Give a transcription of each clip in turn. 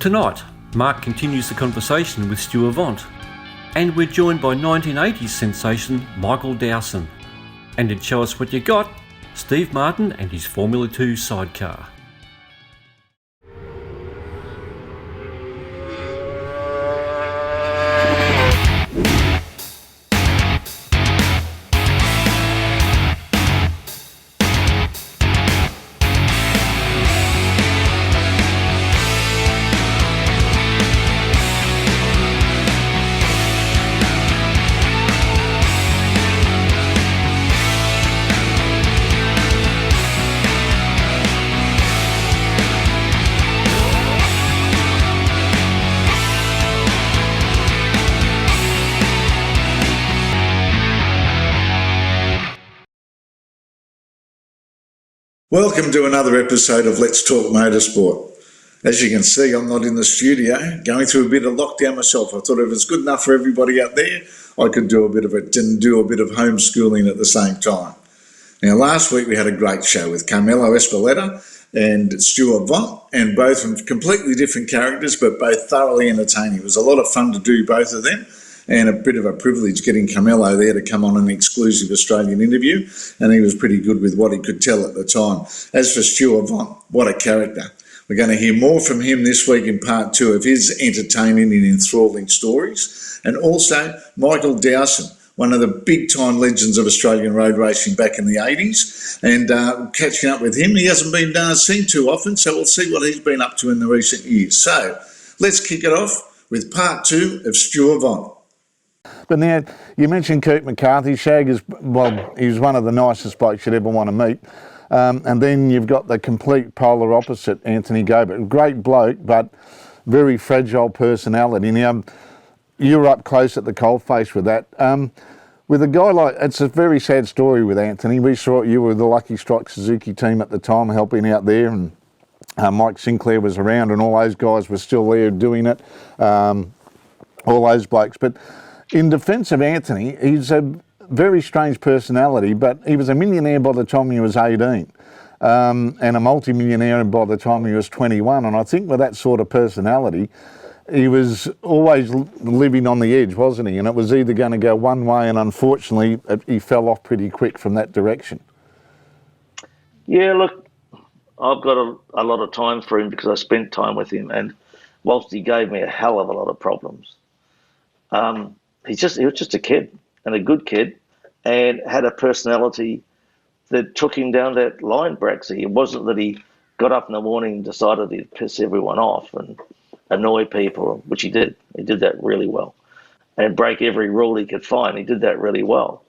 Tonight, Mark continues the conversation with Stu Avant, and we're joined by 1980s sensation Michael Dowson. And in Show Us What You Got, Steve Martin and his Formula 2 sidecar. Welcome to another episode of Let's Talk Motorsport. As you can see, I'm not in the studio, going through a bit of lockdown myself. I thought if it's good enough for everybody out there, I could do a bit of it and do a bit of homeschooling at the same time. Now, last week we had a great show with Carmelo Espeleta and Stu Avant, and both from completely different characters, but both thoroughly entertaining. It was a lot of fun to do both of them, and a bit of a privilege getting Carmelo there to come on an exclusive Australian interview, and he was pretty good with what he could tell at the time. As for Stu Avant, what a character. We're going to hear more from him this week in part 2 of his entertaining and enthralling stories, and also Michael Dowson, one of the big-time legends of Australian road racing back in the 80s, and catching up with him. He hasn't been seen too often, so we'll see what he's been up to in the recent years. So let's kick it off with part 2 of Stu Avant. But now, you mentioned Kurt McCarthy. Shag is, well, he's one of the nicest blokes you'd ever want to meet. And then you've got the complete polar opposite, Anthony Gobert. Great bloke, but very fragile personality. Now, you were up close at the coalface with that. With a guy like, it's a very sad story with Anthony. We saw you were the Lucky Strike Suzuki team at the time, helping out there, and Mike Sinclair was around, and all those guys were still there doing it. All those blokes. But in defence of Anthony, he's a very strange personality, but he was a millionaire by the time he was 18 and a multi-millionaire by the time he was 21. And I think with that sort of personality, he was always living on the edge, wasn't he? And it was either going to go one way, and unfortunately, he fell off pretty quick from that direction. Yeah, look, I've got a lot of time for him because I spent time with him, and whilst he gave me a hell of a lot of problems, he was just a kid, and a good kid, and had a personality that took him down that line, Braxy. It wasn't that he got up in the morning and decided he'd piss everyone off and annoy people, which he did. He did that really well. And break every rule he could find. He did that really well.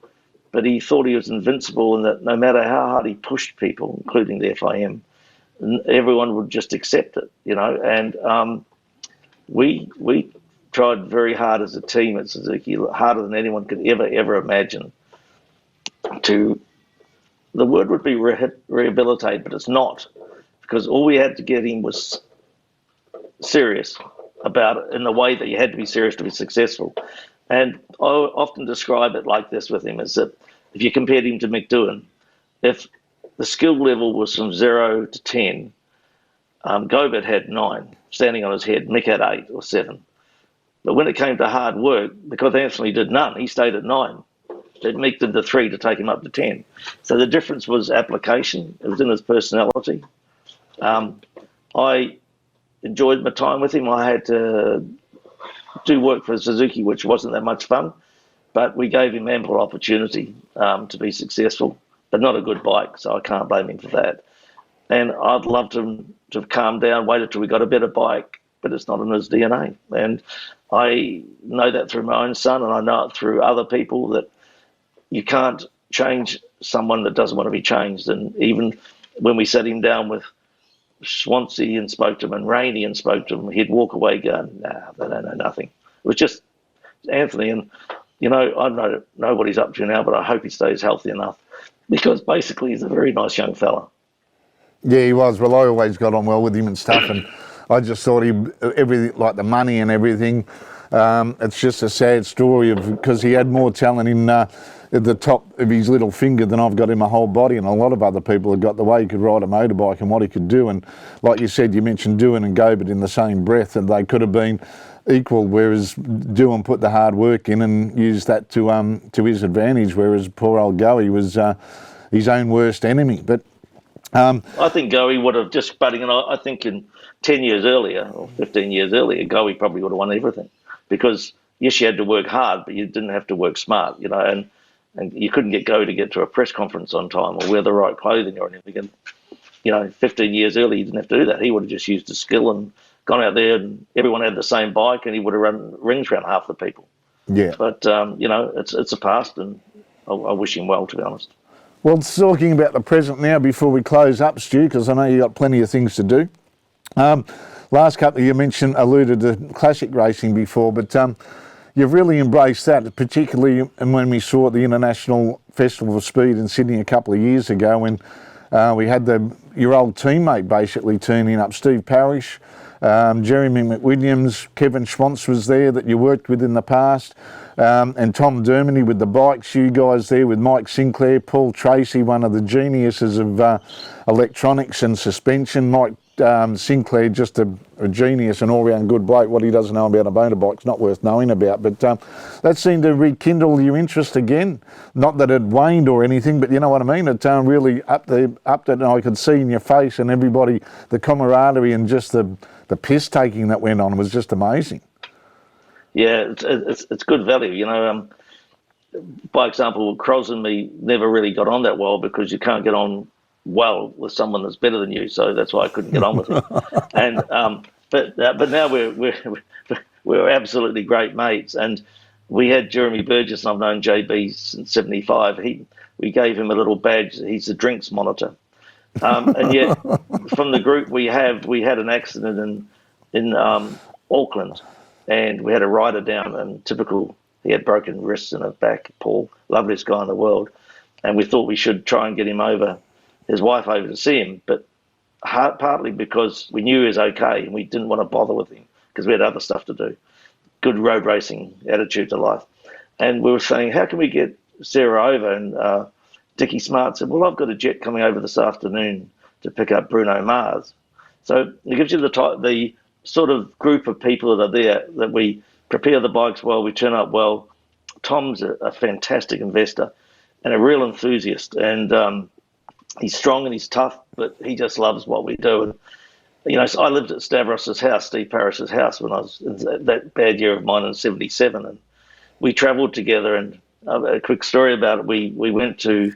But he thought he was invincible, and that no matter how hard he pushed people, including the FIM, everyone would just accept it, you know. And we tried very hard as a team at Suzuki, harder than anyone could ever imagine. The word would be rehabilitate, but it's not, because all we had to get him was serious about it in the way that you had to be serious to be successful. And I often describe it like this with him, is that if you compared him to Mick Doohan, if the skill level was from 0 to 10, Gobert had 9 standing on his head, Mick had 8 or 7. But when it came to hard work, because Anthony did none, he stayed at 9. Mick did the 3 to take him up to 10. So the difference was application. It was in his personality. I enjoyed my time with him. I had to do work for Suzuki, which wasn't that much fun, but we gave him ample opportunity to be successful, but not a good bike, so I can't blame him for that. And I'd love to have calmed down, waited till we got a better bike, but it's not in his DNA. And I know that through my own son, and I know it through other people, that you can't change someone that doesn't want to be changed. And even when we sat him down with Swansea and spoke to him, and Rainey and spoke to him, he'd walk away going, nah, they don't know nothing. It was just Anthony. And, you know, I don't know what he's up to now, but I hope he stays healthy enough, because basically he's a very nice young fella. Yeah, he was. Well, I always got on well with him and stuff, and I just thought everything, like the money and everything, it's just a sad story because he had more talent at the top of his little finger than I've got in my whole body, and a lot of other people have got the way he could ride a motorbike and what he could do. And like you said, you mentioned Doohan and Gobert in the same breath, and they could have been equal, whereas Doohan put the hard work in and used that to his advantage, whereas poor old Goey was his own worst enemy. But I think Goey would have just butting, and I think in 10 years earlier or 15 years earlier, Goey probably would have won everything, because yes, you had to work hard, but you didn't have to work smart, and you couldn't get Goey to get to a press conference on time or wear the right clothing or anything. And 15 years earlier, he didn't have to do that. He would have just used his skill and gone out there, and everyone had the same bike, and he would have run rings around half the people. Yeah. But it's a past, and I wish him well, to be honest. Well, talking about the present now before we close up, Stu, because I know you've got plenty of things to do. Last couple you alluded to classic racing before, but you've really embraced that, particularly when we saw at the International Festival of Speed in Sydney a couple of years ago, when we had your old teammate basically turning up, Steve Parrish, Jeremy McWilliams, Kevin Schwantz was there that you worked with in the past, and Tom Dermody with the bikes, you guys there with Mike Sinclair, Paul Tracy, one of the geniuses of electronics and suspension, Mike Sinclair, just a genius and all-round good bloke. What he doesn't know about a motorbike's not worth knowing about, but that seemed to rekindle your interest again. Not that it waned or anything, but you know what I mean? It really upped it, and I could see in your face and everybody, the camaraderie and just the piss-taking that went on was just amazing. Yeah, it's good value. By example, Cross and me never really got on that well because you can't get on well with someone that's better than you. So that's why I couldn't get on with him. And but now we're absolutely great mates. And we had Jeremy Burgess, and I've known JB since '75. We gave him a little badge. He's a drinks monitor. And yet, from the group we had an accident in Auckland. And we had a rider down, and he had broken wrists in his back, Paul, loveliest guy in the world. And we thought we should try and get his wife over to see him, but partly because we knew he was okay and we didn't want to bother with him because we had other stuff to do. Good road racing attitude to life. And we were saying, how can we get Sarah over? And Dickie Smart said, well, I've got a jet coming over this afternoon to pick up Bruno Mars. So it gives you the sort of group of people that are there, that we prepare the bikes well, we turn up well. Tom's a fantastic investor and a real enthusiast, and he's strong and he's tough, but he just loves what we do. And so I lived at Stavros's house, Steve Parrish's house, when I was in that bad year of mine in '77, and we travelled together. And a quick story about it: we went to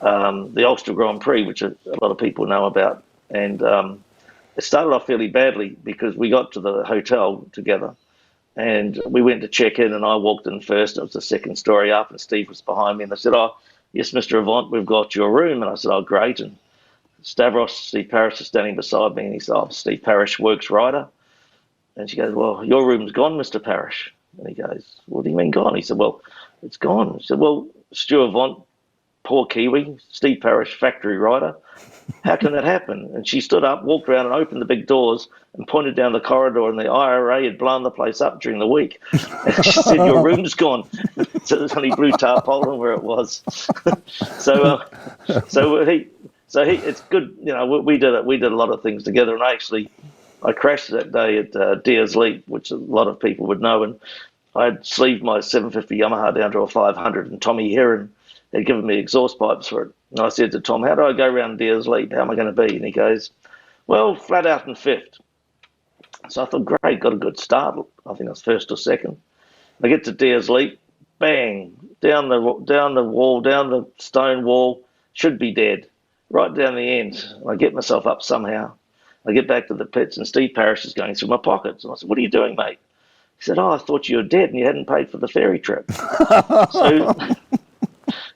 the Ulster Grand Prix, which a lot of people know about, and it started off fairly badly because we got to the hotel together and we went to check in, and I walked in first. It was the second story up, and Steve was behind me, and they said, oh, yes, Mr. Avant, we've got your room. And I said, oh, great. And Steve Parrish is standing beside me, and he said, oh, Steve Parrish, works rider. And she goes, well, your room's gone, Mr. Parrish. And he goes, what do you mean gone? He said, well, it's gone. She said, well, Stu Avant, poor Kiwi, Steve Parrish, factory rider. How can that happen? And she stood up, walked around and opened the big doors and pointed down the corridor, and the IRA had blown the place up during the week. And she said, your room's gone. So there's only blue tarpaulin where it was. So it's good. We did a lot of things together, and I crashed that day at Deers Leap, which a lot of people would know, and I had sleeved my 750 Yamaha down to a 500, and Tommy Heron had given me exhaust pipes for it. And I said to Tom, how do I go around Deers Leap? How am I going to be? And he goes, well, flat out in fifth. So I thought, great, got a good start. I think I was first or second. I get to Deers Leap, bang, down the wall, down the stone wall, should be dead, right down the end. I get myself up somehow. I get back to the pits, and Steve Parrish is going through my pockets. And I said, what are you doing, mate? He said, oh, I thought you were dead and you hadn't paid for the ferry trip.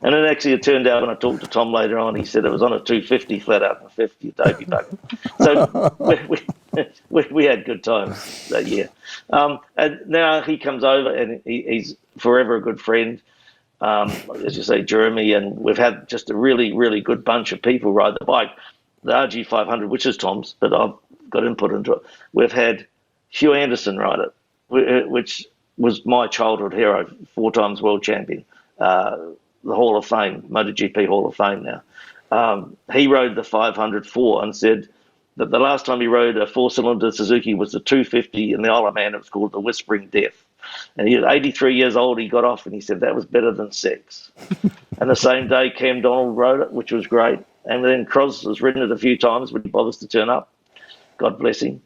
And then actually it turned out when I talked to Tom later on, he said it was on a 250 flat out in 50 at Davey Bucket. So we had good times that year. And now he comes over, and he's forever a good friend. As you say, Jeremy, and we've had just a really, really good bunch of people ride the bike. The RG500, which is Tom's, but I've got input into it. We've had Hugh Anderson ride it, which was my childhood hero, 4 times world champion. the Hall of Fame, MotoGP Hall of Fame now. He rode the 504 and said that the last time he rode a four-cylinder Suzuki was the 250 in the Isle of Man. It was called the Whispering Death. And he was 83 years old. He got off and he said that was better than sex. And the same day, Cam Donald rode it, which was great. And then Cros has ridden it a few times, but he bothers to turn up. God bless him.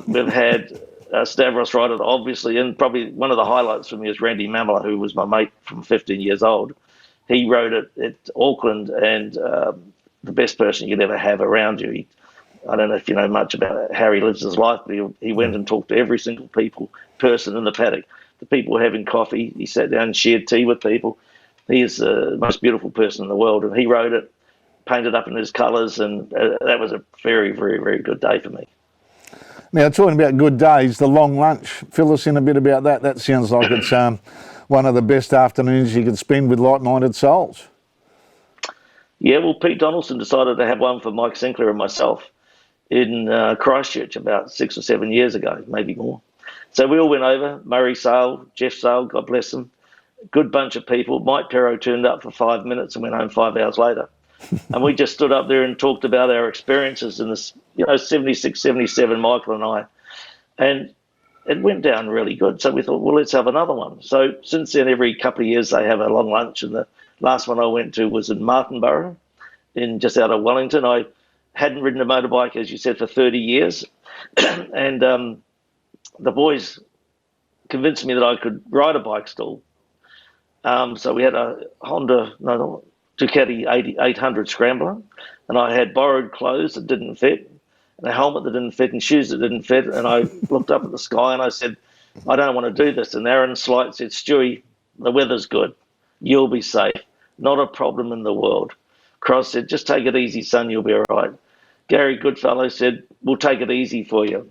We've had Stavros ride it, obviously, and probably one of the highlights for me is Randy Mamela, who was my mate from 15 years old. He rode it at Auckland, and the best person you could ever have around you. I don't know if you know much about how he lives his life, but he went and talked to every single person in the paddock. The people were having coffee. He sat down and shared tea with people. He is the most beautiful person in the world, and he rode it, painted up in his colours, and that was a very, very, very good day for me. Now, talking about good days, the long lunch, fill us in a bit about that. That sounds like it's one of the best afternoons you could spend with like-minded souls. Yeah, well, Pete Donaldson decided to have one for Mike Sinclair and myself in Christchurch about 6 or 7 years ago, maybe more. So we all went over, Murray Sale, Jeff Sale, God bless them, good bunch of people. Mike Perro turned up for 5 minutes and went home 5 hours later. And we just stood up there and talked about our experiences in this, 76, 77, Michael and I. And it went down really good. So we thought, well, let's have another one. So since then, every couple of years, they have a long lunch. And the last one I went to was in Martinborough, just out of Wellington. I hadn't ridden a motorbike, as you said, for 30 years. And the boys convinced me that I could ride a bike still. So we had a Ducati 800 Scrambler, and I had borrowed clothes that didn't fit, and a helmet that didn't fit, and shoes that didn't fit. And I looked up at the sky and I said, I don't want to do this. And Aaron Slight said, Stewie, the weather's good. You'll be safe. Not a problem in the world. Cross said, just take it easy, son. You'll be all right. Gary Goodfellow said, we'll take it easy for you.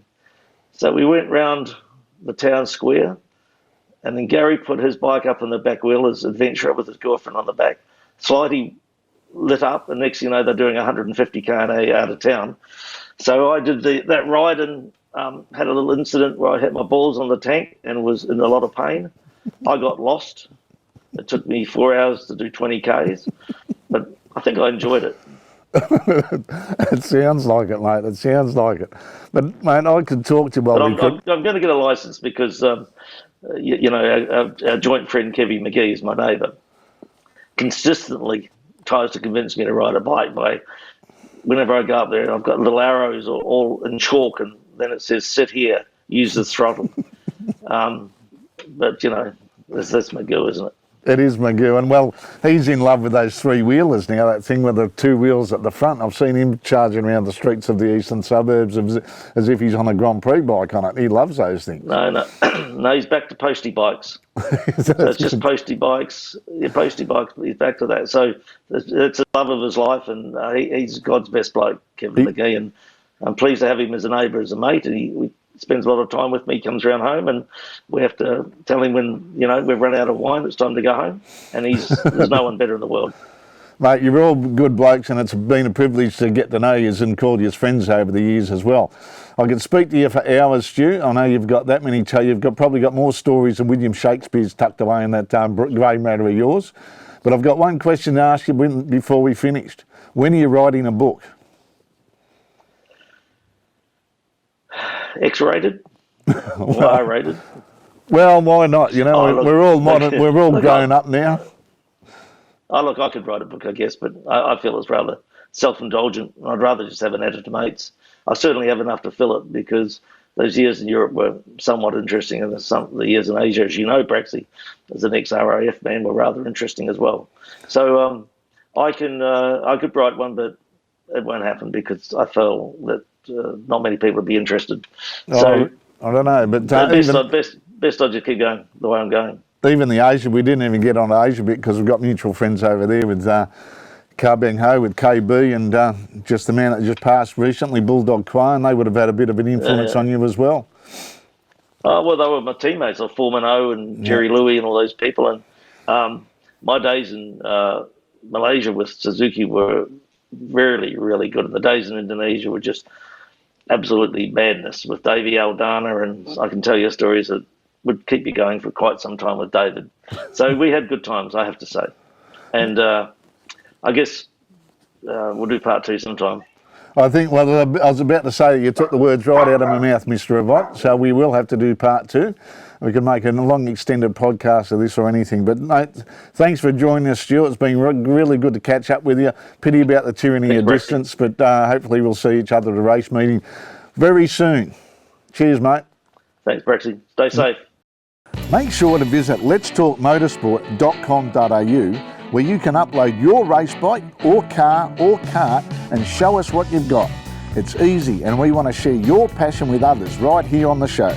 So we went round the town square, and then Gary put his bike up on the back wheel, his adventurer with his girlfriend on the back. Slighty lit up, and next thing you know, they're doing 150 km out of town. So I did that ride and had a little incident where I hit my balls on the tank and was in a lot of pain. I got lost. It took me 4 hours to do 20 Ks, but I think I enjoyed it. It sounds like it, mate. It sounds like it. But, mate, I could talk to you while I'm going to get a licence because, our joint friend Kevy McGee is my neighbour. Consistently tries to convince me to ride a bike whenever I go up there. I've got little arrows all in chalk, and then it says, sit here, use the throttle. But, that's Magoo, isn't it? It is Magoo, and well, he's in love with those three-wheelers now, that thing with the two wheels at the front. I've seen him charging around the streets of the eastern suburbs as if he's on a Grand Prix bike on it. He loves those things. No, no, he's back to postie bikes. So it's just postie bikes. Yeah, postie bikes, he's back to that. So it's a love of his life, and he's God's best bloke, Kevin McGee, and I'm pleased to have him as a neighbour, as a mate, and he spends a lot of time with me, comes around home, and we have to tell him when, we've run out of wine, it's time to go home, and there's no one better in the world. Mate, you're all good blokes, and it's been a privilege to get to know you and call you friends over the years as well. I could speak to you for hours, Stu. I know you've got that many. You've probably got more stories than William Shakespeare's tucked away in that grey matter of yours. But I've got one question to ask you before we finished. When are you writing a book? X-rated or R-rated? Well, why not? We're all modern. We're all grown up now. Look, I could write a book, I guess, but I feel it's rather self-indulgent. I'd rather just have an editor mates. I certainly have enough to fill it because those years in Europe were somewhat interesting, and the years in Asia, as you know, Braxy, as an ex-RAF man, were rather interesting as well. So I could write one, but it won't happen because I feel that not many people would be interested. So I don't know, but best I just keep going the way I'm going. Even the Asia, we didn't even get on Asia bit because we've got mutual friends over there with Karbeng Ho, with KB, and just the man that just passed recently, Bulldog Kwan. They would have had a bit of an influence on you as well. Oh, well, they were my teammates, like Foreman O and Jerry Louie and all those people. And my days in Malaysia with Suzuki were really, really good. And the days in Indonesia were just absolutely madness with Davey Aldana, and I can tell you stories that would keep you going for quite some time with David. So we had good times, I have to say. And I guess we'll do part 2 sometime. I think, well, I was about to say you took the words right out of my mouth, Mr. Avant, so we will have to do part 2. We can make a long extended podcast of this or anything. But mate, thanks for joining us, Stuart. It's been really good to catch up with you. Pity about the tyranny of distance, but hopefully we'll see each other at a race meeting very soon. Cheers, mate. Thanks, Brexy. Stay safe. Make sure to visit letstalkmotorsport.com.au where you can upload your race bike or car or kart and show us what you've got. It's easy and we want to share your passion with others right here on the show.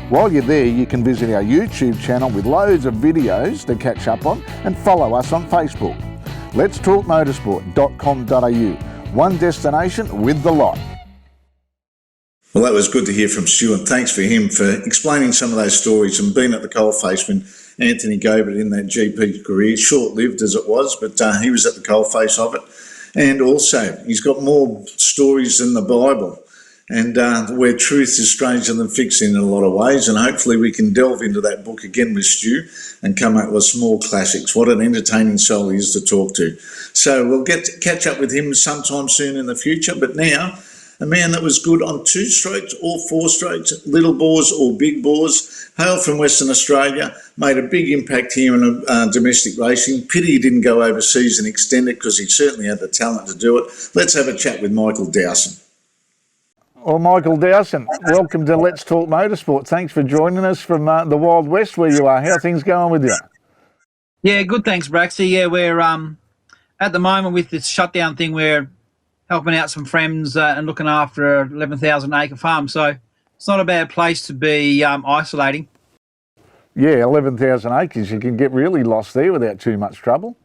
While you're there, you can visit our YouTube channel with loads of videos to catch up on and follow us on Facebook. letstalkmotorsport.com.au, one destination with the lot. Well, that was good to hear from Stu, and thanks for him for explaining some of those stories and being at the coalface when Anthony gave it in that GP career, short-lived as it was, but he was at the coalface of it. And also, he's got more stories than the Bible, and where truth is stranger than fiction in a lot of ways, and hopefully we can delve into that book again with Stu and come up with some more classics. What an entertaining soul he is to talk to. So we'll get to catch up with him sometime soon in the future, but now, a man that was good on 2 strokes or 4 strokes, little bores or big bores, hailed from Western Australia, made a big impact here in domestic racing. Pity he didn't go overseas and extend it because he certainly had the talent to do it. Let's have a chat with Michael Dowson. Well, Michael Dowson, welcome to Let's Talk Motorsport. Thanks for joining us from the Wild West where you are. How are things going with you? Yeah, good, thanks, Braxy. Yeah, we're at the moment with this shutdown thing, we're helping out some friends and looking after an 11,000-acre farm. So it's not a bad place to be isolating. Yeah, 11,000 acres. You can get really lost there without too much trouble.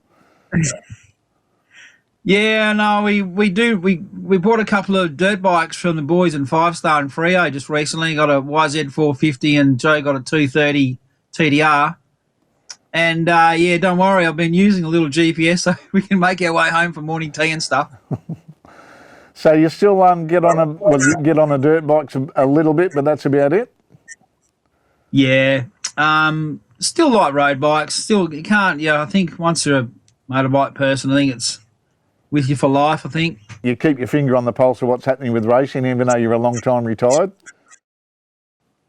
Yeah, no, we do. We bought a couple of dirt bikes from the boys in 5-Star and Freo just recently. Got a YZ450 and Joe got a 230 TDR. And, yeah, don't worry, I've been using a little GPS so we can make our way home for morning tea and stuff. So you still get on a dirt bikes a little bit, but that's about it? Yeah. Still like road bikes. Still, you can't, I think once you're a motorbike person, I think it's with you for life, I think. You keep your finger on the pulse of what's happening with racing, even though you're a long time retired?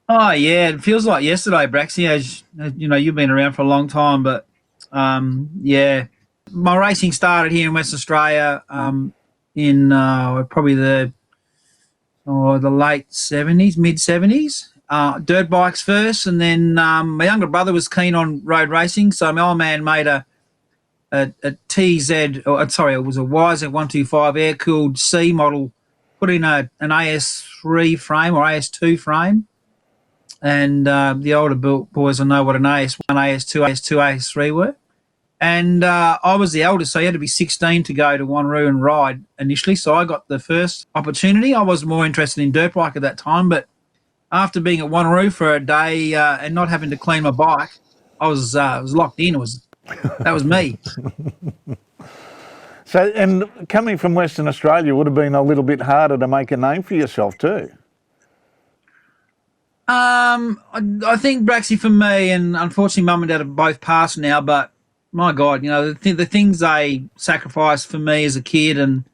Oh, yeah. It feels like yesterday, Braxy, as you've been around for a long time, but, yeah. My racing started here in Western Australia, in probably the late 70s, mid-70s. Dirt bikes first, and then my younger brother was keen on road racing, so my old man made it was a YZ125 air-cooled C model, put in an AS3 frame or AS2 frame, and the older boys will know what an AS1, AS2, AS3 were. And I was the eldest, so you had to be 16 to go to Wanneroo and ride initially. So I got the first opportunity. I was more interested in dirt bike at that time, but after being at Wanneroo for a day and not having to clean my bike, I was locked in. That was me. So, and coming from Western Australia would have been a little bit harder to make a name for yourself too. I think, Braxy, for me, and unfortunately Mum and Dad have both passed now, but my God, the things they sacrificed for me as a kid and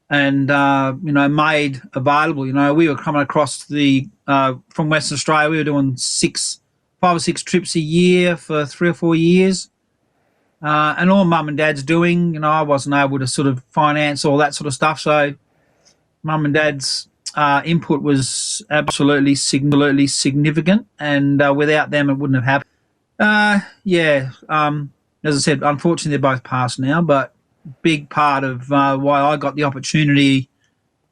made available. We were coming across from Western Australia. We were doing 5 or 6 trips a year for 3 or 4 years, and all Mum and Dad's doing. I wasn't able to sort of finance all that sort of stuff. So, Mum and Dad's input was absolutely significant, and without them, it wouldn't have happened. As I said, unfortunately, they're both passed now, but big part of why I got the opportunity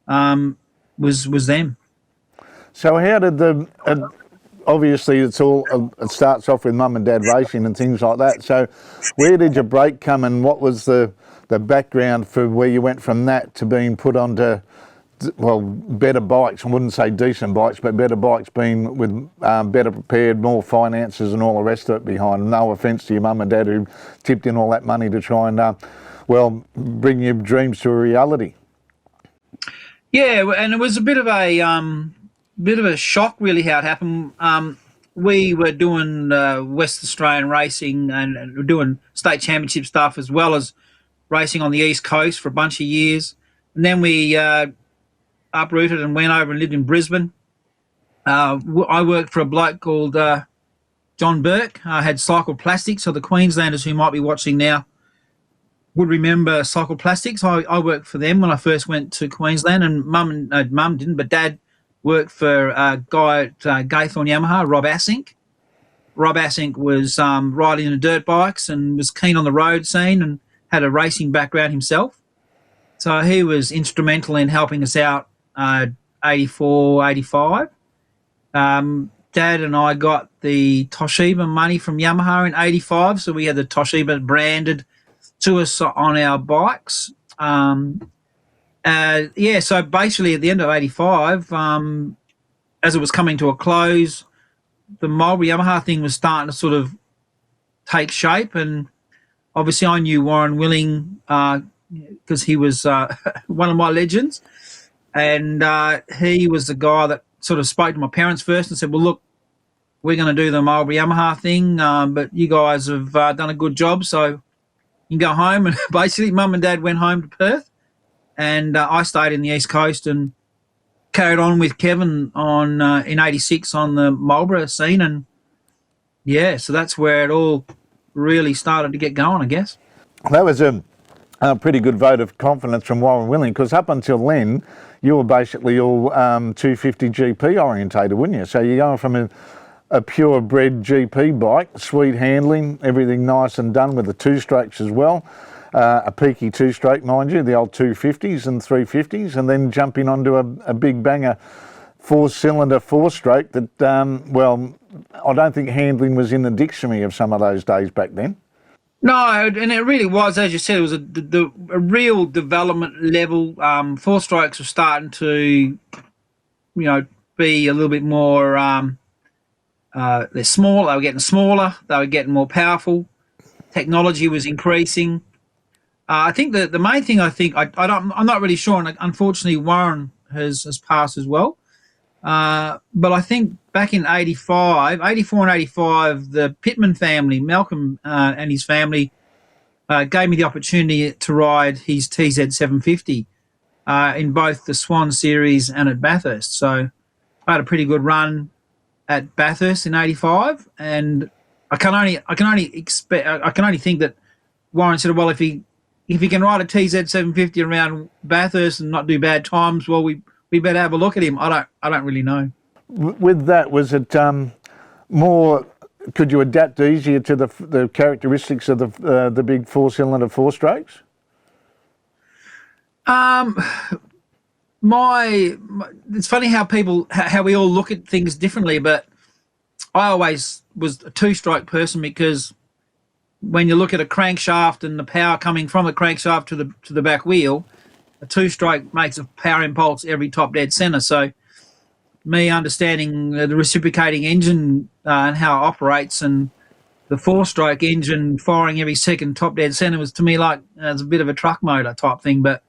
was them. So how did obviously it starts off with Mum and Dad racing and things like that. So where did your break come, and what was the background for where you went from that to being put onto, well, better bikes? I wouldn't say decent bikes, but better bikes, being with better prepared, more finances and all the rest of it behind. No offence to your Mum and Dad who tipped in all that money to try and, bring your dreams to a reality. Yeah, and it was a bit of a shock, really, how it happened. we were doing West Australian racing and doing state championship stuff as well as racing on the East Coast for a bunch of years. And then we uprooted and went over and lived in Brisbane. I worked for a bloke called John Burke. I had Cycle Plastics, so the Queenslanders who might be watching now would remember Cycle Plastics. I worked for them when I first went to Queensland, and mum didn't, but dad worked for a guy at Gaithorn Yamaha, Rob Assink. Rob Assink was riding the dirt bikes and was keen on the road scene and had a racing background himself. So he was instrumental in helping us out 84, 85. Dad and I got the Toshiba money from Yamaha in 85, so we had the Toshiba branded to us on our bikes. So basically at the end of 85, as it was coming to a close, the Marlboro Yamaha thing was starting to sort of take shape, and obviously I knew Warren Willing because he was one of my legends, and he was the guy that sort of spoke to my parents first and said, well, look, we're going to do the Marlboro Yamaha thing, but you guys have done a good job, so you can go home. And basically Mum and Dad went home to Perth, and I stayed in the East Coast and carried on with Kevin on in 86 on the Marlboro scene. And yeah, so that's where it all really started to get going, I guess. That was a pretty good vote of confidence from Warren Willing, because up until then you were basically all 250 GP orientated, wouldn't you? So you're going from a purebred GP bike, sweet handling, everything nice and done with the two-strokes as well, a peaky two-stroke, mind you, the old 250s and 350s, and then jumping onto a big banger four-cylinder four-stroke that, I don't think handling was in the dictionary of some of those days back then. No, and it really was, as you said, it was a real development level. Four strokes were starting to, be a little bit more. They're small. They were getting smaller. They were getting more powerful. Technology was increasing. I think the main thing I'm not really sure, and unfortunately Warren has passed as well. But I think back in 84 and 85, the Pittman family, Malcolm and his family, gave me the opportunity to ride his TZ 750 in both the Swan Series and at Bathurst. So I had a pretty good run at Bathurst in 85, and I can only think that Warren said, well, if he can ride a TZ 750 around Bathurst and not do bad times, well, we better have a look at him. I don't really know. With that, was it more? Could you adapt easier to the characteristics of the big four-cylinder four strokes? It's funny how we all look at things differently, but I always was a two-stroke person, because when you look at a crankshaft and the power coming from the crankshaft to the back wheel, a two-stroke makes a power impulse every top dead center. So me understanding the reciprocating engine and how it operates, and the four-stroke engine firing every second top dead center, was to me like it's a bit of a truck motor type thing. But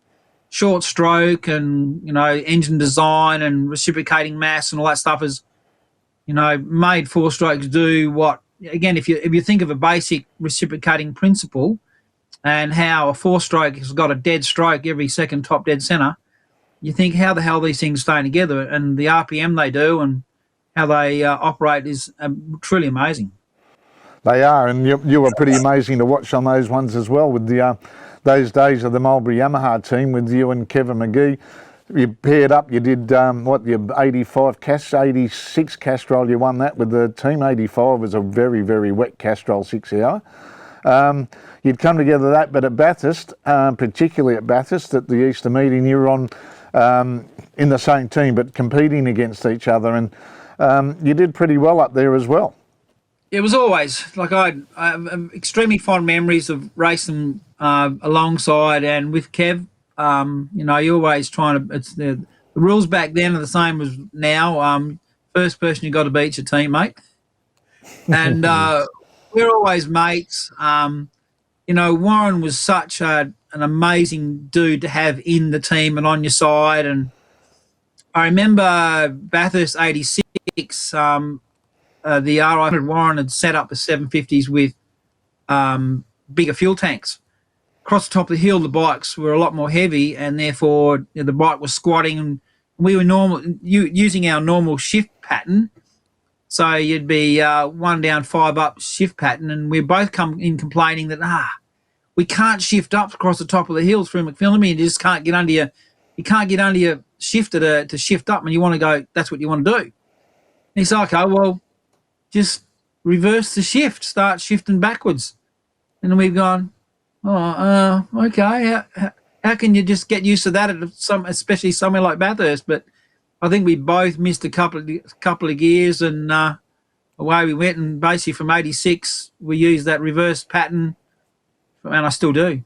short stroke and engine design and reciprocating mass and all that stuff is made four strokes do what, again, if you think of a basic reciprocating principle and how a four stroke has got a dead stroke every second top dead center, you think how the hell these things stay together, and the RPM they do and how they operate is truly amazing. They are, and you were pretty amazing to watch on those ones as well, with those days of the Marlboro Yamaha team with you and Kevin McGee. You paired up, you did your 85 86 Castrol, you won that with the team. 85 was a very, very wet Castrol 6 hour. You'd come together that, but at Bathurst, particularly at Bathurst at the Easter meeting, you were on in the same team but competing against each other, and you did pretty well up there as well. It was always like I have extremely fond memories of racing alongside and with Kev. You're always trying to. It's the rules back then are the same as now. First person you got to beat's your teammate, and we're always mates. Warren was such an amazing dude to have in the team and on your side. And I remember Bathurst 86. the RI Warren had set up the 750s with bigger fuel tanks. Across the top of the hill, the bikes were a lot more heavy, and therefore the bike was squatting, and we were using our normal shift pattern. So you'd be 1 down, 5 up shift pattern, and we both come in complaining that we can't shift up across the top of the hills through McPhillamy. You just can't get under your shifter to shift up, and you want to go. That's what you want to do. And he's like, okay, well, just reverse the shift, start shifting backwards. And we've gone, okay. How can you just get used to that especially somewhere like Bathurst? But I think we both missed a couple of gears, and away we went. And basically from 86, we used that reverse pattern, and I still do.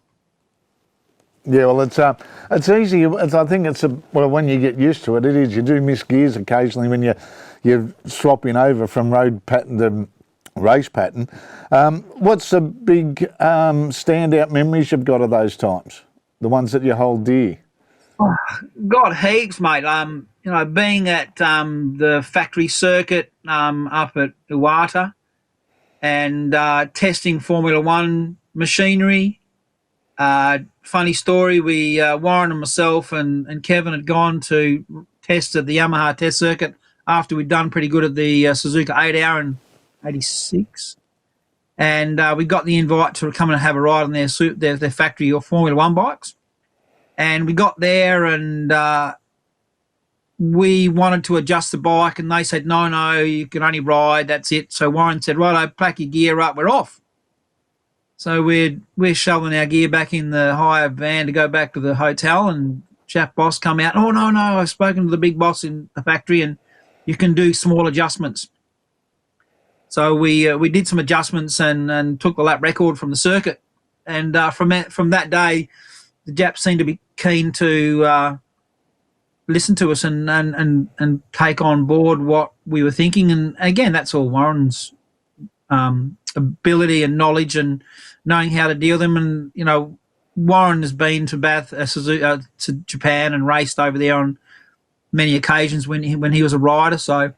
Yeah, well, it's easy. I think when you get used to it, it is. You do miss gears occasionally when you're swapping over from road pattern to race pattern. What's the big standout memories you've got of those times? The ones that you hold dear? Oh, God, heaps, mate. Being at the factory circuit up at Iwata and testing Formula One machinery. Funny story, Warren and myself and Kevin had gone to test at the Yamaha test circuit after we'd done pretty good at the Suzuka 8 Hour in 86. And we got the invite to come and have a ride on their factory or Formula One bikes. And we got there, and we wanted to adjust the bike, and they said, no, you can only ride, that's it. So Warren said, righto, pack your gear up, we're off. So we're shoveling our gear back in the hire van to go back to the hotel, and chap boss come out, oh, no, I've spoken to the big boss in the factory, and you can do small adjustments. So we did some adjustments and took the lap record from the circuit. And from that day, the Japs seemed to be keen to listen to us and take on board what we were thinking. And again, that's all Warren's ability and knowledge and knowing how to deal with them. And Warren has been to to Japan and raced over there on many occasions when he was a rider. So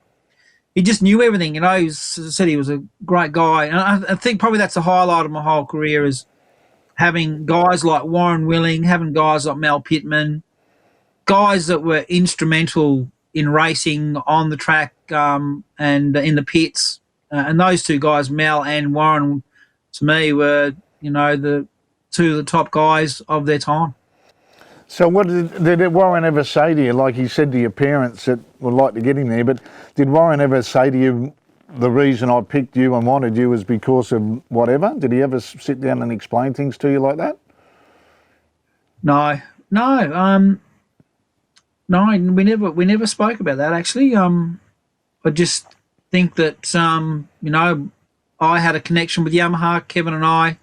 he just knew everything. He said he was a great guy. And I think probably that's the highlight of my whole career is having guys like Warren Willing, having guys like Mel Pittman, guys that were instrumental in racing on the track and in the pits. And those two guys, Mel and Warren, to me were, the two of the top guys of their time. So what did Warren ever say to you? Like he said to your parents that would like to get him there, but did Warren ever say to you, the reason I picked you and wanted you was because of whatever? Did he ever sit down and explain things to you like that? No, we never spoke about that actually. I just think that I had a connection with Yamaha. Kevin and I,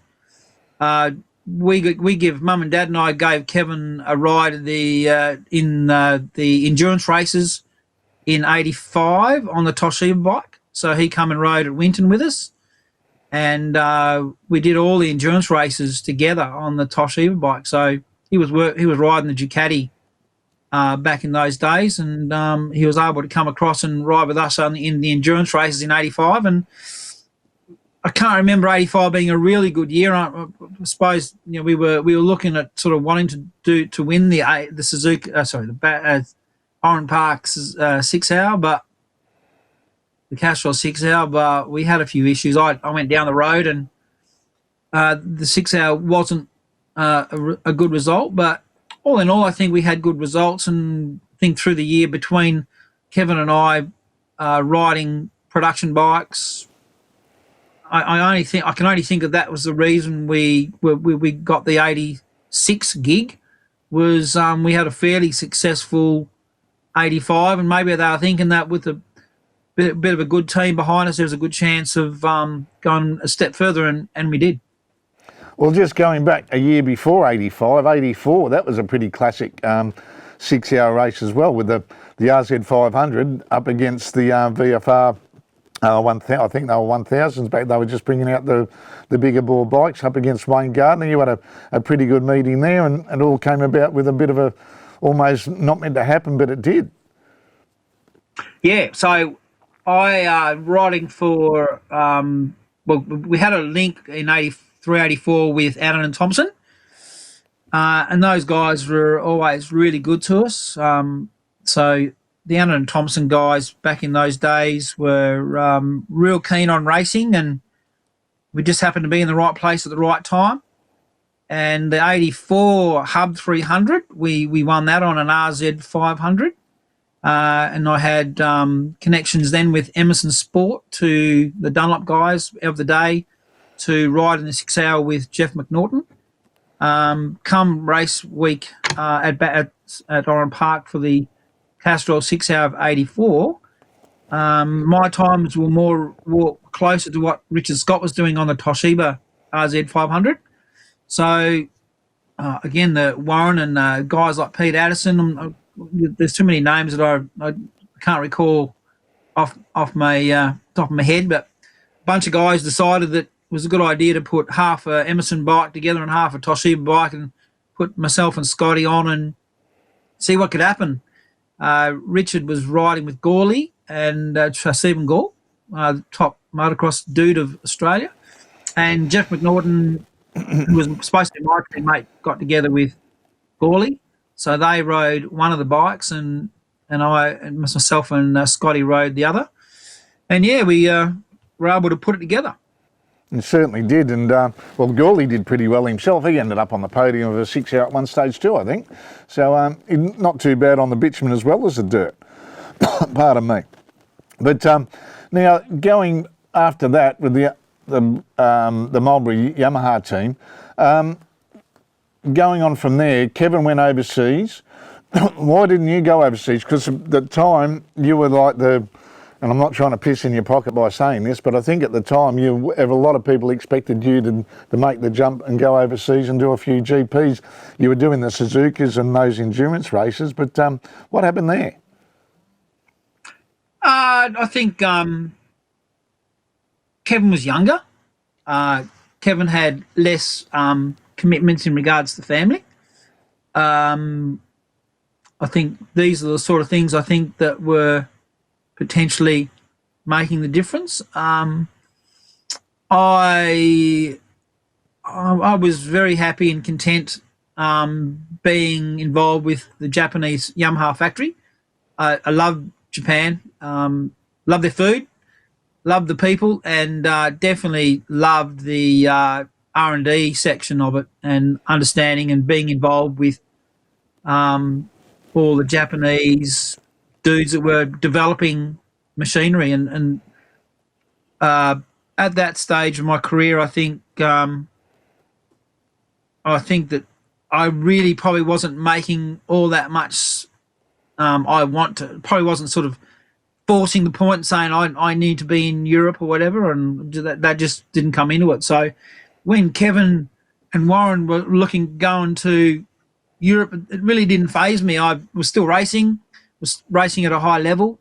we give Mum and Dad and I gave Kevin a ride in the endurance races in '85 on the Toshiba bike. So he come and rode at Winton with us, and we did all the endurance races together on the Toshiba bike. So he was riding the Ducati back in those days, and he was able to come across and ride with us in the endurance races in '85. And I can't remember '85 being a really good year. I suppose we were looking at sort of wanting to win the Suzuka, Oran Park's 6 hour, but the Castrol 6 hour. But we had a few issues. I went down the road, and the 6 hour wasn't a good result. But all in all, I think we had good results, and I think through the year between Kevin and I riding production bikes, I can only think that was the reason we got the 86 gig was we had a fairly successful 85, and maybe they were thinking that with a bit of a good team behind us, there was a good chance of going a step further, and we did. Well, just going back a year before 85, 84, that was a pretty classic 6 hour race as well, with the RZ500 up against the VFR 1000. I think they were 1000s back. They were just bringing out the bigger bore bikes up against Wayne Gardner. You had a pretty good meeting there, and it all came about with a bit of almost not meant to happen, but it did. Yeah, so riding for we had a link in 83, 84 with Allen and Thompson, and those guys were always really good to us. So the Allen and Thompson guys back in those days were real keen on racing, and we just happened to be in the right place at the right time. And the 84 Hub 300, we won that on an RZ 500. And I had connections then with Emerson Sport to the Dunlop guys of the day to ride in the 6 hour with Jeff McNaughton. Come race week at Oran Park for the Castrol 6 hour of 84, my times were more closer to what Richard Scott was doing on the Toshiba RZ 500. So, again, the Warren and guys like Pete Addison, there's too many names that I can't recall off my top of my head, but a bunch of guys decided that it was a good idea to put half a Emerson bike together and half a Toshiba bike and put myself and Scotty on and see what could happen. Richard was riding with Gawley and Stephen Gall, the top motocross dude of Australia, and Jeff McNaughton, who was supposed to be my teammate, got together with Gawley. So they rode one of the bikes, and myself and Scotty rode the other. And yeah, we were able to put it together. It certainly did, and well, Gawley did pretty well himself. He ended up on the podium of a 6 hour at one stage too, I think. So not too bad on the bitumen as well as the dirt. Pardon me. But now going after that with the Mulberry Yamaha team, going on from there, Kevin went overseas. Why didn't you go overseas? Because at the time you were like and I'm not trying to piss in your pocket by saying this, but I think at the time a lot of people expected you to make the jump and go overseas and do a few GPs. You were doing the Suzukas and those endurance races, but what happened there? I think Kevin was younger. Kevin had less commitments in regards to family. I think these are the sort of things I think that were potentially making the difference. I was very happy and content being involved with the Japanese Yamaha factory. I love Japan, love their food, love the people, and definitely loved the R&D section of it, and understanding and being involved with all the Japanese dudes that were developing machinery. And at that stage of my career, I think that I really probably wasn't making all that much. Probably wasn't sort of forcing the point and saying I need to be in Europe or whatever, and that just didn't come into it. So when Kevin and Warren were going to Europe, it really didn't faze me. I was still racing at a high level,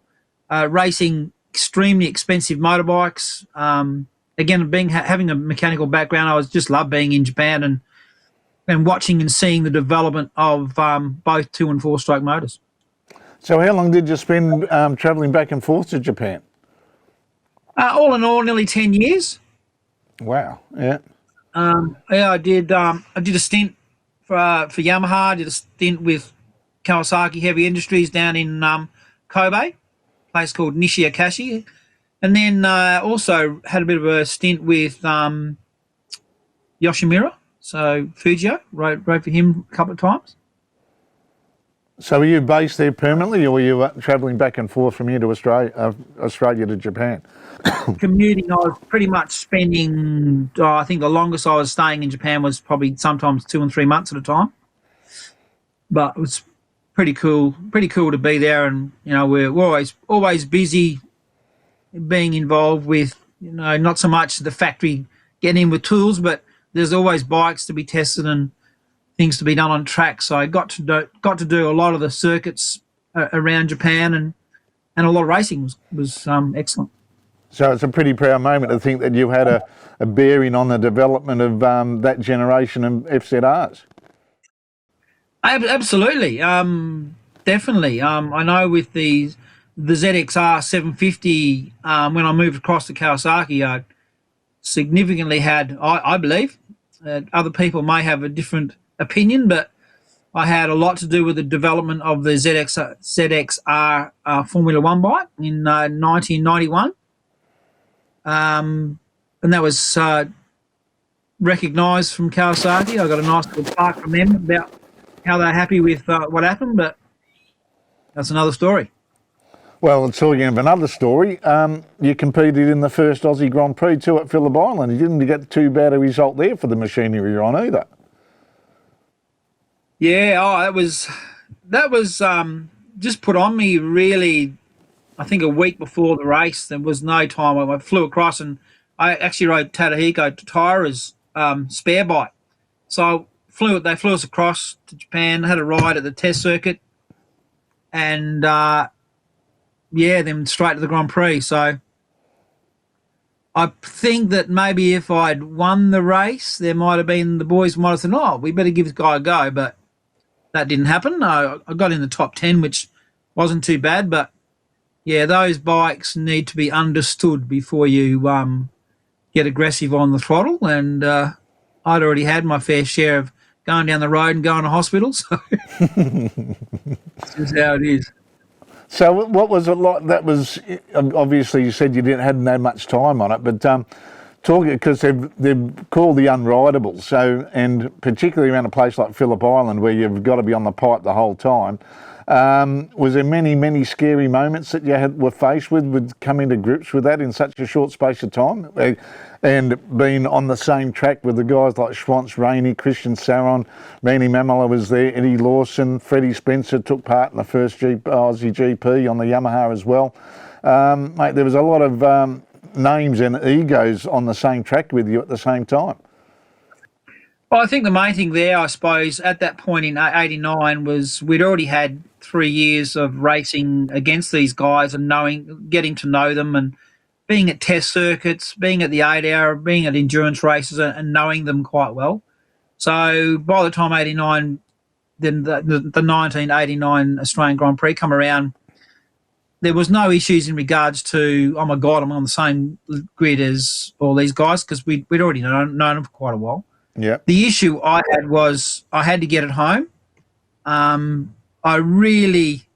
racing extremely expensive motorbikes. Again, having a mechanical background, I just loved being in Japan and watching and seeing the development of both 2 and 4 stroke motors. So how long did you spend travelling back and forth to Japan? All in all, nearly 10 years. Wow, yeah. I did a stint for Yamaha. I did a stint with Kawasaki Heavy Industries down in Kobe, a place called Nishiakashi. And then also had a bit of a stint with Yoshimura, so Fujio, rode for him a couple of times. So were you based there permanently, or were you travelling back and forth from here to Australia to Japan? Commuting, I was pretty much spending, I think the longest I was staying in Japan was probably sometimes 2 and 3 months at a time. But it was pretty cool to be there, and we're always busy being involved with, not so much the factory getting in with tools, but there's always bikes to be tested and things to be done on track. So I got to do a lot of the circuits around Japan, and a lot of racing was excellent. So it's a pretty proud moment to think that you had a bearing on the development of that generation of FZRs. Absolutely, definitely. I know with the the ZXR 750, when I moved across to Kawasaki, I significantly had, I believe, other people may have a different opinion, but I had a lot to do with the development of the ZXR Formula One bike in 1991. And that was recognised from Kawasaki. I got a nice little plaque from them about how they're happy with what happened, but that's another story. Well, talking of another story, you competed in the first Aussie Grand Prix too at Phillip Island. You didn't get too bad a result there for the machinery you're on either. Yeah, that was just put on me really. I think a week before the race, there was no time. I flew across and I actually rode Tadahiko Taira's spare bike. So they flew us across to Japan, had a ride at the test circuit, and then straight to the Grand Prix. So I think that maybe if I'd won the race, the boys might have said, "Oh, we better give this guy a go," but that didn't happen. I got in the top 10, which wasn't too bad, but yeah, those bikes need to be understood before you get aggressive on the throttle. And I'd already had my fair share of going down the road and going to hospital, so that's just how it is. So what was it like? That was, obviously you said you hadn't had much time on it, but talking, because they're called the unridables, so, and particularly around a place like Phillip Island where you've got to be on the pipe the whole time. Was there many scary moments that you were faced with coming to grips with that in such a short space of time? And being on the same track with the guys like Schwantz, Rainey, Christian Saron, Randy Mamela was there, Eddie Lawson, Freddie Spencer took part in the first Aussie GP on the Yamaha as well. Mate, there was a lot of names and egos on the same track with you at the same time. Well, I think the main thing there, I suppose, at that point in '89 was we'd already had 3 years of racing against these guys and getting to know them and being at test circuits, being at the 8 hour, being at endurance races and knowing them quite well. So by the time '89, then the 1989 Australian Grand Prix come around, there was no issues in regards to, oh my God, I'm on the same grid as all these guys, because we'd already known them for quite a while. Yeah. The issue I had was I had to get it home. I really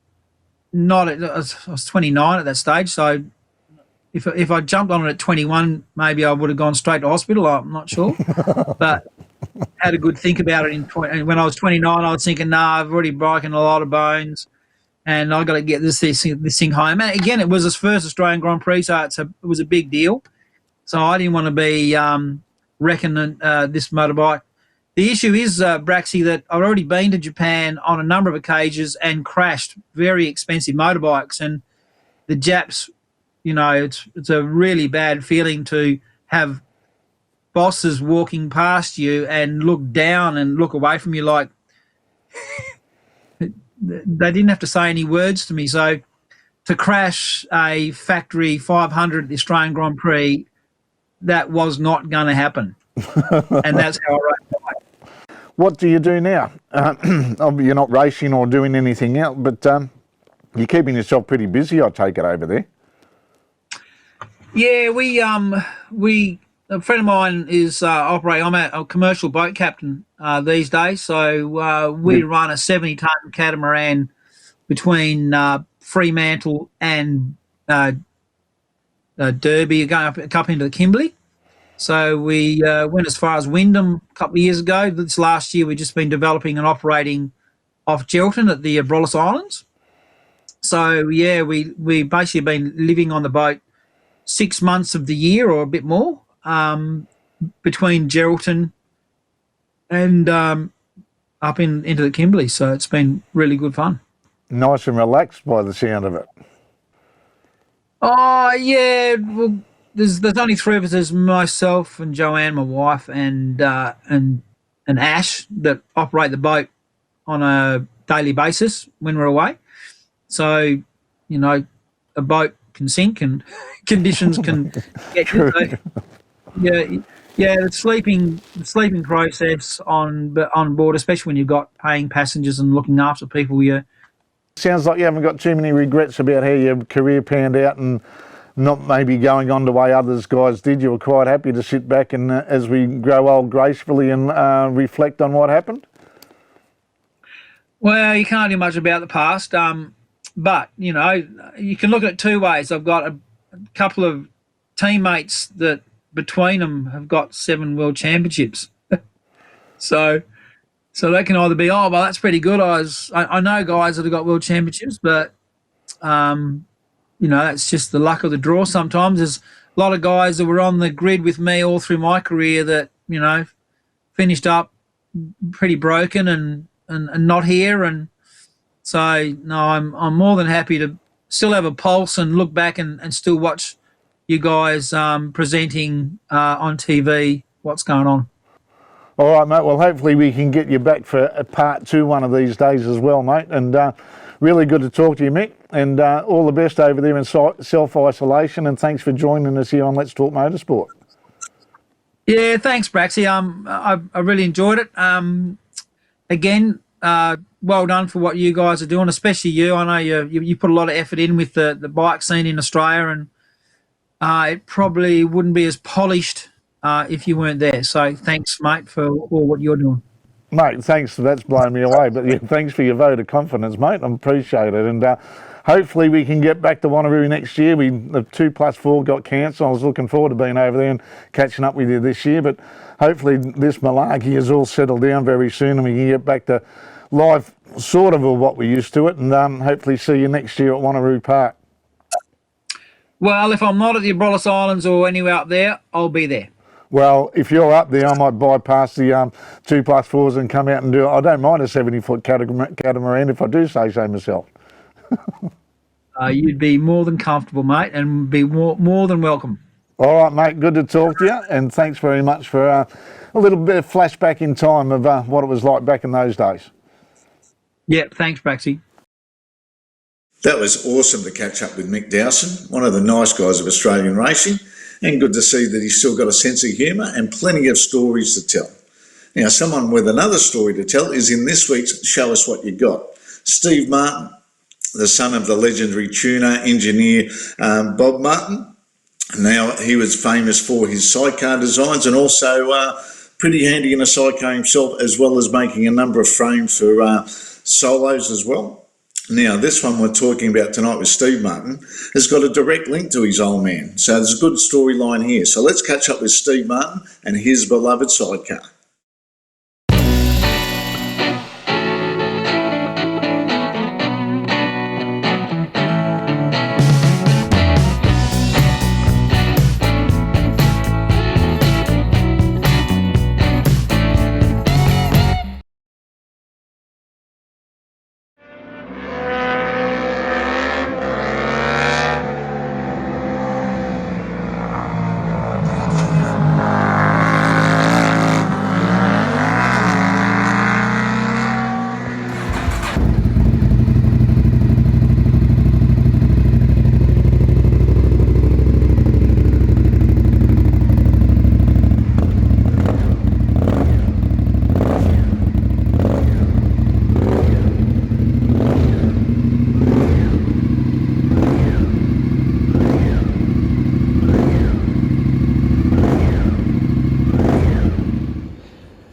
I was 29 at that stage, so if I jumped on it at 21, maybe I would have gone straight to hospital. I'm not sure, but had a good think about it. When I was 29, I was thinking, I've already broken a lot of bones, and I got to get this thing home. And again, it was his first Australian Grand Prix, so it was a big deal. So I didn't want to be wrecking this motorbike. The issue is, Braxy, that I've already been to Japan on a number of occasions and crashed very expensive motorbikes, and the Japs, it's a really bad feeling to have bosses walking past you and look down and look away from you like they didn't have to say any words to me. So to crash a factory 500 at the Australian Grand Prix, that was not going to happen. And that's how I rode the bike. What do you do now? You're not racing or doing anything else, but you're keeping yourself pretty busy, I take it, over there. Yeah, a friend of mine is operating. I'm a commercial boat captain these days, so we run a 70-ton catamaran between Fremantle and Derby, going up into the Kimberley. So we went as far as Wyndham a couple of years ago. This last year, we've just been developing and operating off Gelton at the Abrolhos Islands. So, yeah, we basically been living on the boat 6 months of the year or a bit more between Geraldton and up into the Kimberley. So it's been really good fun. Nice and relaxed by the sound of it. Oh, yeah. Well, there's only three of us. There's myself and Joanne, my wife, and Ash that operate the boat on a daily basis when we're away. So, a boat can sink and conditions can get you. Yeah, the sleeping process on board, especially when you've got paying passengers and looking after people, Sounds like you haven't got too many regrets about how your career panned out and not maybe going on the way others guys did. You were quite happy to sit back and as we grow old gracefully and reflect on what happened? Well, you can't do much about the past, but, you know, you can look at it two ways. I've got a couple of teammates that between them have got 7 world championships. So that can either be, oh, well, that's pretty good. I know guys that have got world championships, but, you know, that's just the luck of the draw sometimes. There's a lot of guys that were on the grid with me all through my career that, you know, finished up pretty broken and not here. And so, no, I'm more than happy to still have a pulse and look back and still watch you guys presenting on TV what's going on. All right, mate. Well, hopefully we can get you back for a part 2 one of these days as well, mate. And really good to talk to you, Mick. And all the best over there in self-isolation. And thanks for joining us here on Let's Talk Motorsport. Yeah, thanks, Braxy. I really enjoyed it. Again, well done for what you guys are doing, especially you. I know you put a lot of effort in with the bike scene in Australia, and it probably wouldn't be as polished if you weren't there. So thanks, mate, for all what you're doing. Mate, thanks. That's blown me away. But yeah, thanks for your vote of confidence, mate. I appreciate it. And hopefully we can get back to Wanneroo next year. The 2+4 got cancelled. I was looking forward to being over there and catching up with you this year. But hopefully this malarkey is all settled down very soon and we can get back to live sort of what we used to it. And hopefully see you next year at Wanneroo Park. Well, if I'm not at the Abrolhos Islands or anywhere up there, I'll be there. Well, if you're up there, I might bypass the 2+4s and come out and do it. I don't mind a 70-foot catamaran if I do say so myself. You'd be more than comfortable, mate, and be more than welcome. All right, mate. Good to talk to you, and thanks very much for a little bit of flashback in time of what it was like back in those days. Yeah, thanks, Braxy. That was awesome to catch up with Mick Dowson, one of the nice guys of Australian racing, and good to see that he's still got a sense of humour and plenty of stories to tell. Now, someone with another story to tell is in this week's Show Us What You Got. Steve Martin, the son of the legendary tuner engineer Bob Martin. Now, he was famous for his sidecar designs and also pretty handy in a sidecar himself, as well as making a number of frames for solos as well. Now, this one we're talking about tonight with Steve Martin has got a direct link to his old man. So there's a good storyline here. So let's catch up with Steve Martin and his beloved sidecar.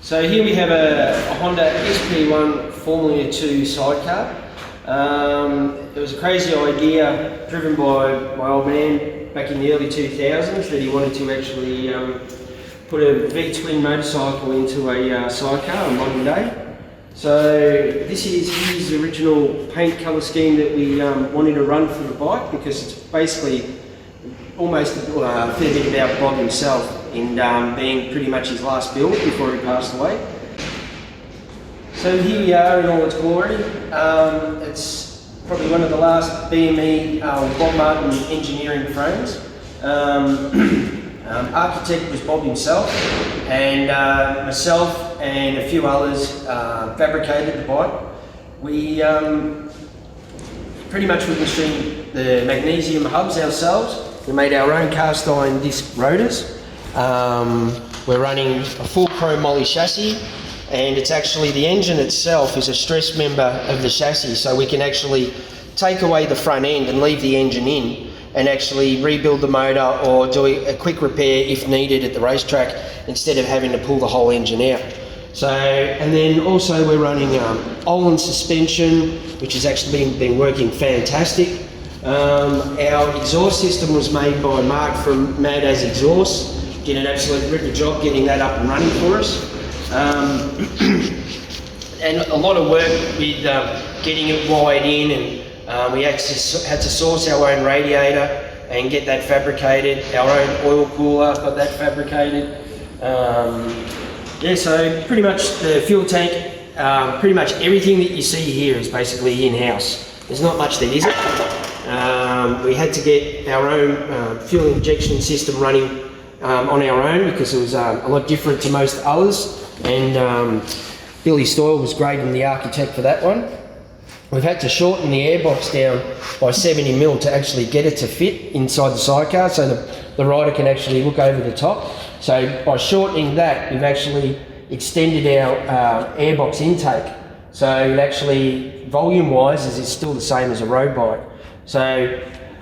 So here we have a Honda SP1 Formula 2 sidecar. It was a crazy idea driven by my old man back in the early 2000s that he wanted to actually put a V-twin motorcycle into a sidecar on modern day. So this is his original paint colour scheme that we wanted to run for the bike, because it's basically almost a fair bit about Bob himself in being pretty much his last build before he passed away. So here we are in all its glory. It's probably one of the last BME Bob Martin engineering frames. Architect was Bob himself, and myself and a few others fabricated the bike. We pretty much machined the magnesium hubs ourselves. We made our own cast iron disc rotors. We're running a full chrome moly chassis, and it's actually, the engine itself is a stress member of the chassis, so we can actually take away the front end and leave the engine in and actually rebuild the motor or do a quick repair if needed at the racetrack instead of having to pull the whole engine out. So, and then also we're running Olin suspension, which has actually been working fantastic. Our exhaust system was made by Mark from Mad As Exhaust. Did an absolute ripper job getting that up and running for us. And a lot of work with getting it wired in, and we actually had to source our own radiator and get that fabricated, our own oil cooler, got that fabricated. Yeah, so pretty much the fuel tank, pretty much everything that you see here is basically in-house. There's not much that isn't. We had to get our own fuel injection system running on our own because it was a lot different to most others, and Billy Stoyle was great in the architect for that one. We've had to shorten the airbox down by 70mm to actually get it to fit inside the sidecar so the rider can actually look over the top. So by shortening that, we've actually extended our airbox intake. So it actually, volume-wise, is still the same as a road bike. So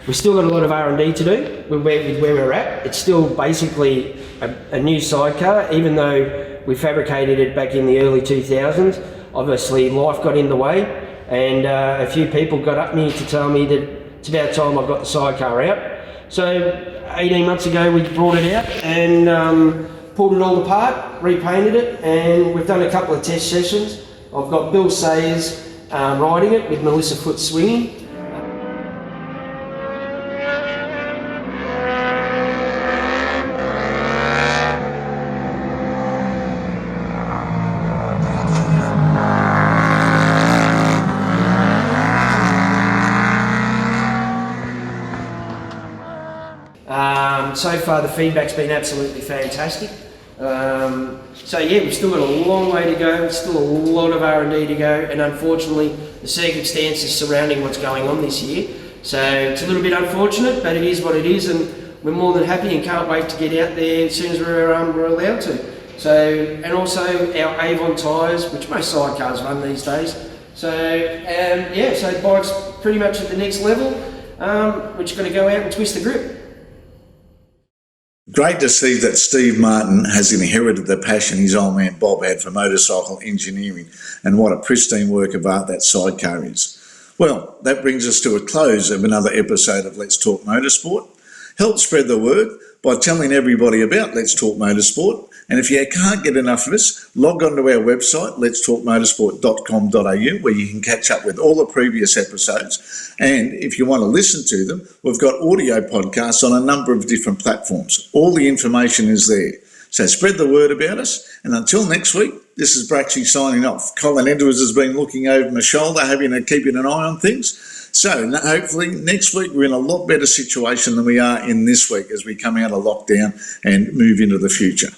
we've still got a lot of R&D to do with where we're at. It's still basically a new sidecar, even though we fabricated it back in the early 2000s. Obviously, life got in the way, and a few people got up me to tell me that it's about time I got the sidecar out. So 18 months ago, we brought it out and pulled it all apart, repainted it, and we've done a couple of test sessions. I've got Bill Sayers riding it with Melissa Foot swinging. So far the feedback's been absolutely fantastic. So yeah, we've still got a long way to go, still a lot of R&D to go, and unfortunately the circumstances surrounding what's going on this year. So it's a little bit unfortunate, but it is what it is, and we're more than happy and can't wait to get out there as soon as we're allowed to. So, and also our Avon tyres, which most sidecars run these days. So yeah, so the bike's pretty much at the next level. We're just going to go out and twist the grip. Great to see that Steve Martin has inherited the passion his old man Bob had for motorcycle engineering, and what a pristine work of art that sidecar is. Well, that brings us to a close of another episode of Let's Talk Motorsport. Help spread the word by telling everybody about Let's Talk Motorsport, and if you can't get enough of us, log on to our website, letstalkmotorsport.com.au, where you can catch up with all the previous episodes. And if you want to listen to them, we've got audio podcasts on a number of different platforms. All the information is there. So spread the word about us. And until next week, this is Braxy signing off. Colin Edwards has been looking over my shoulder, keeping an eye on things. So hopefully next week we're in a lot better situation than we are in this week as we come out of lockdown and move into the future.